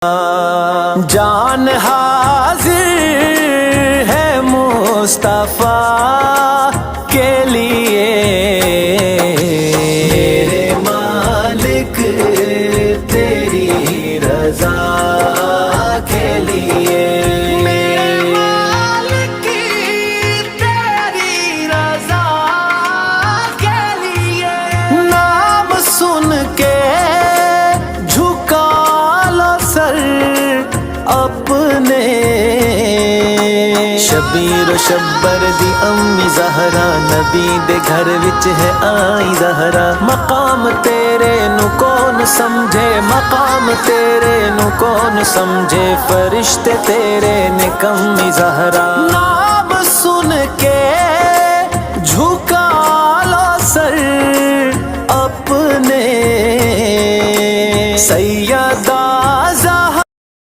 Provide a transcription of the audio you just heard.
جان حاضر ہے مصطفیٰ کے لیے، میرے مالک تیری رضا کے لیے، میرے مالک تیری رضا کے لیے، نام سن کے اپنے شبیر و شبر دی امی زہرا، نبی دے گھر وچ ہے آئی زہرا، مقام تیرے نو کون سمجھے، مقام تیرے نو کون سمجھے، فرشتے تیرے نے کمی زہرا، نام سن کے جھکا لو سر اپنے سیدہ